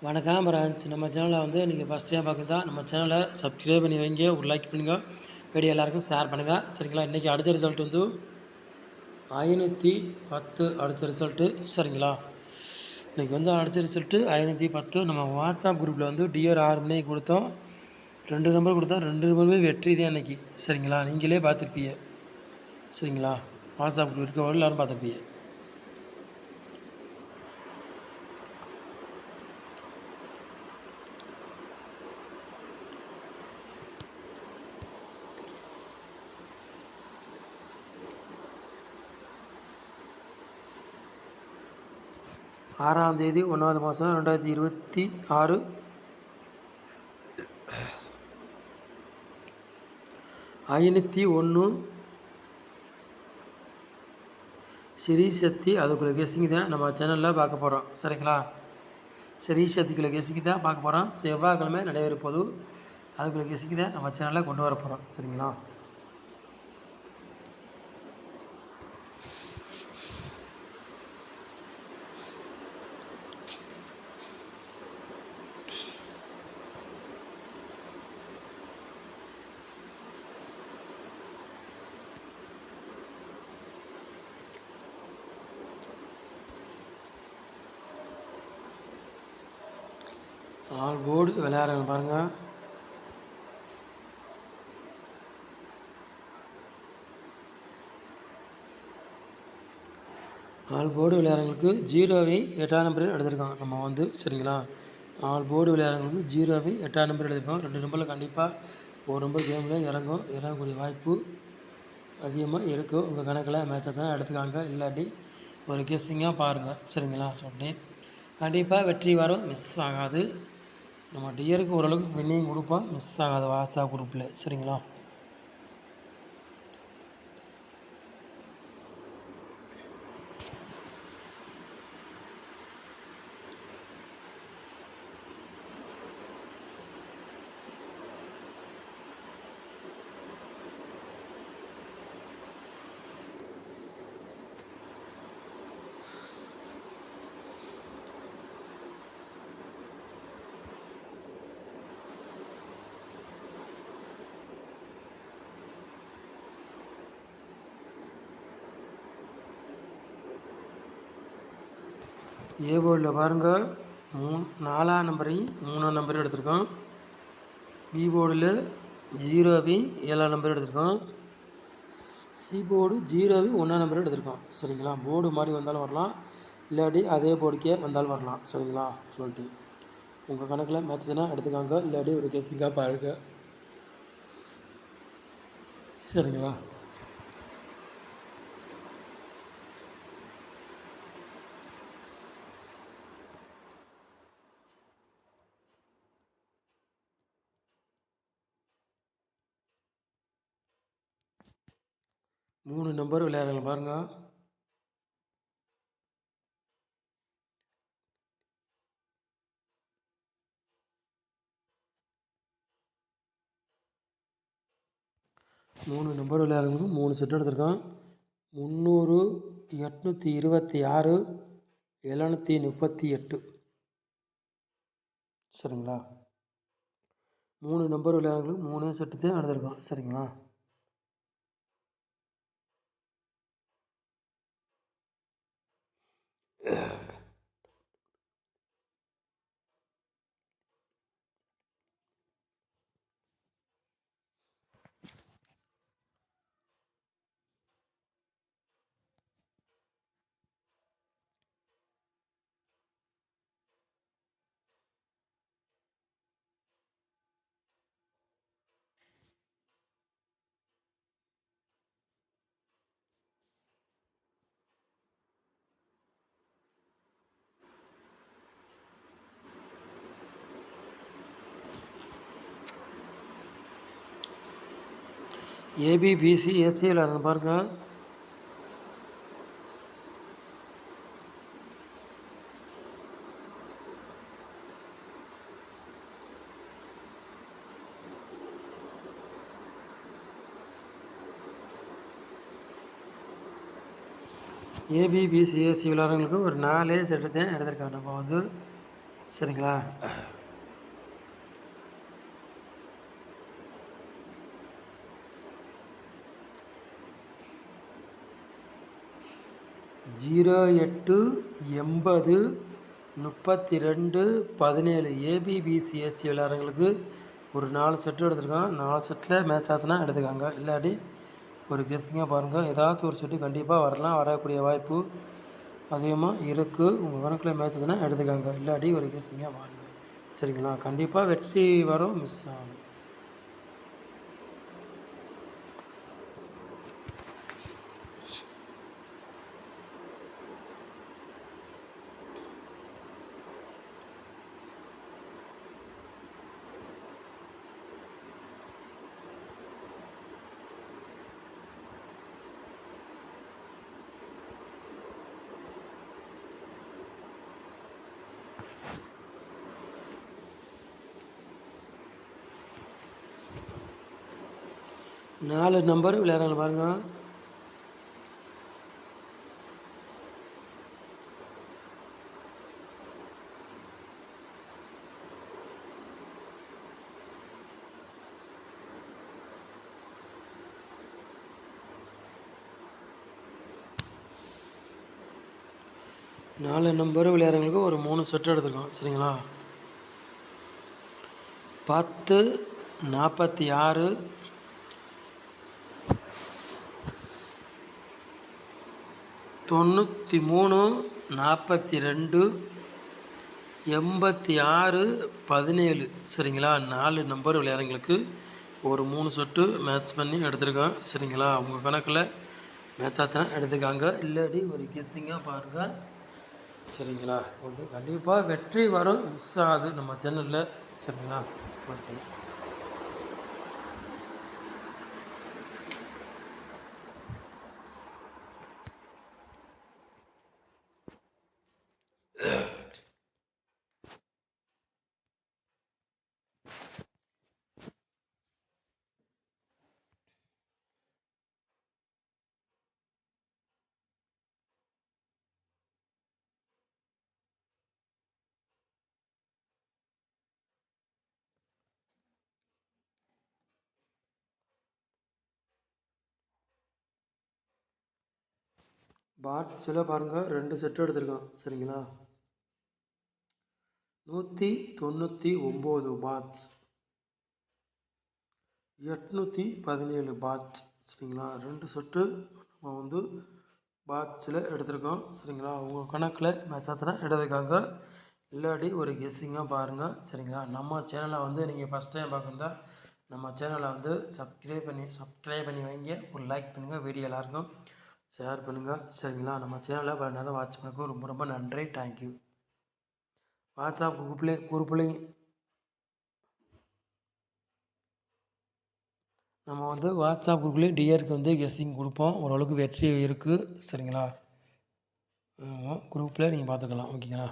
வணக்கம் பிரான்ச். நம்ம சேனலை வந்து நீங்கள் ஃபஸ்ட் டைம் பார்க்குறதா நம்ம சேனலை சப்ஸ்கிரைப் பண்ணி வைங்க, ஒரு லைக் பண்ணுங்கள், வீடியோ எல்லாருக்கும் ஷேர் பண்ணுங்கள். சரிங்களா? இன்றைக்கி அடித்த ரிசல்ட் வந்து 510 அடித்த ரிசல்ட்டு. சரிங்களா? இன்றைக்கி வந்து அடித்த ரிசல்ட்டு 510. நம்ம வாட்ஸ்அப் குரூப்பில் வந்து டிஆர் 6 மணிக்கு கொடுத்தோம். 2 நம்பர் கொடுத்தோம், 2 நம்பருமே வெற்றி தான் இன்றைக்கி. சரிங்களா? நீங்களே பார்த்துருப்பீங்க. சரிங்களா? வாட்ஸ்அப் குரூப் இருக்கவங்க எல்லோரும் பார்த்துருப்பீங்க. ஆறாம் தேதி 1வது மாதம் 2026 501 ஸ்ரீ சக்தி. அதுக்குள்ள கெஸ்ஸிங் தான் நம்ம சேனலில் பார்க்க போகிறோம். சரிங்களா? ஸ்ரீ சக்திக்குள்ள கெஸ்ஸிங் தான் பார்க்க போகிறோம். செவ்வாய்க்கிழமை நடைபெற போது அதுக்குள்ள கெஸ்ஸிங் தான் நம்ம சேனலில் கொண்டு வர போகிறோம். சரிங்களா? ஆல் போர்டு விளையாடுறாங்க பாருங்கள். ஆல் போர்டு விளையாடுறவங்களுக்கு 0வை 8ஆம் நம்பரில் எடுத்திருக்கோம் நம்ம வந்து. சரிங்களா? ஆல் போர்டு விளையாடுறவங்களுக்கு 0வை 8ஆம் நம்பர் எடுத்திருக்கோம். 2 நம்பரில் கண்டிப்பாக ஒரு நம்பர் கேமில் இறங்கக்கூடிய வாய்ப்பு அதிகமாக இருக்கும். உங்கள் கணக்கில் மேட்சை தான் எடுத்துக்காங்க, இல்லாட்டி ஒரு கெஸ்ஸிங்காக பாருங்கள். சரிங்களா? சொன்னேன் கண்டிப்பாக வெற்றி வரும், மிஸ் ஆகாது. நம்ம டியருக்கு ஓரளவுக்கு வின்னிங் கொடுப்போம், மிஸ் ஆகாது வாட்ஸ்அப் குரூப்பில். சரிங்களா? ஏ போர்டில் பாருங்கள், 4ஆம் நம்பரையும் 3ஆம் நம்பரையும் எடுத்திருக்கோம். பி போர்டில் 0வையும் 7ஆம் நம்பரும் எடுத்திருக்கோம். சி போர்டு 0வையும் 1ஆம் நம்பரும் எடுத்திருக்கோம். சரிங்களா? போர்டு மாதிரி வந்தாலும் வரலாம், இல்லாட்டி அதே போர்டுக்கே வந்தாலும் வரலாம். சரிங்களா? சொல்லிட்டு உங்கள் கணக்கில் மேட்ச்னா எடுத்துக்காங்க, இல்லாட்டி ஒரு கெஸ்டிங்காக பாருங்க. சரிங்களா? மூணு நம்பர் விளையாடுறாங்க பாருங்கள். மூணு நம்பர் விளையாடுறவங்களுக்கு 3 செட் எடுத்திருக்கோம். 300, 826, 738. சரிங்களா? 3 நம்பர் விளையாடுறவங்களுக்கு 3 செட்டு தான் எடுத்திருக்கோம். சரிங்களா? ஏபிபிசி எஸ்சி விளையாடுறாங்க பாருங்கள். ஏபிபிசிஎஸ்சி விளையாடுறவங்களுக்கு ஒரு 4 செட்டு தான் எடுத்திருக்காங்க நம்ம வந்து. சரிங்களா. 08 80 32 17 ஏபிபிசிஎஸ்சி விளையாடுறவங்களுக்கு ஒரு 4 செட்டு எடுத்திருக்கோம். 4 செட்டில் மேட்ச் ஆச்சுன்னா எடுத்துக்காங்க. இல்லாட்டி ஒரு கெஸ்ஸிங்காக பாருங்கள். ஏதாச்சும் ஒரு செட்டு கண்டிப்பாக வரலாம், வரக்கூடிய வாய்ப்பு அதிகமாக இருக்குது. உங்கள் கணக்கில் மேட்ச் ஆச்சுன்னா எடுத்துக்காங்க. இல்லாட்டி ஒரு கெஸ்ஸிங்காக பாருங்கள். சரிங்களா. கண்டிப்பாக வெற்றி வரும், மிஸ் ஆகும். நாலு நம்பர் விளையாடுறாங்க பாருங்கள். நாலு நம்பர் விளையாடுறவங்களுக்கு ஒரு 3 செட்டு எடுத்துருக்கோம். சரிங்களா. 10 46 93 42 86 17. சரிங்களா. 4 நம்பர் விளையாடுறவங்களுக்கு ஒரு 3 செட்டு மேட்ச் பண்ணி எடுத்துருக்கோம். சரிங்களா. உங்கள் கணக்கில் மேட்ச் ஆச்சுன்னா எடுத்துக்காங்க. இல்லாட்டி ஒரு கெஸ்ஸிங்காக பாருங்கள். சரிங்களா. உங்களுக்கு கண்டிப்பாக வெற்றி வரும், மிஸ் ஆகுது நம்ம சேனலில். சரிங்களா. ஓகே. பாட்ஸில் பாருங்கள் 2 செட்டு எடுத்திருக்கோம். சரிங்களா. 199 பாட்ஸ், 817 பாட்ஸ். சரிங்களா. 2 செட்டு நம்ம வந்து பாட்ஸில் எடுத்திருக்கோம். சரிங்களா. உங்கள் கணக்கில் மேட்ச் ஆச்சுன்னா எடுத்துக்காங்க. இல்லாட்டி ஒரு கெஸ்ஸிங்காக பாருங்கள். சரிங்களா. நம்ம சேனலை வந்து நீங்கள் ஃபஸ்ட் டைம் பார்க்குறதா நம்ம சேனலை வந்து சப்ஸ்கிரைப் பண்ணி வைங்க. ஒரு லைக் பண்ணுங்கள். வீடியோ எல்லாருக்கும் ஷேர் பண்ணுங்கள். சரிங்களா. நம்ம சேனலை பல நேரம் வாட்ச் பண்ணுறதுக்கு ரொம்ப ரொம்ப நன்றி. தேங்க்யூ. வாட்ஸ்அப் குரூப்லேயும் நம்ம வந்து வாட்ஸ்அப் குரூப்லேயும் டிஆருக்கு வந்து கெஸ்ஸிங் கொடுப்போம். ஓரளவுக்கு வெற்றி இருக்குது. சரிங்களா. குரூப்பில் நீங்கள் பார்த்துக்கலாம். ஓகேங்களா.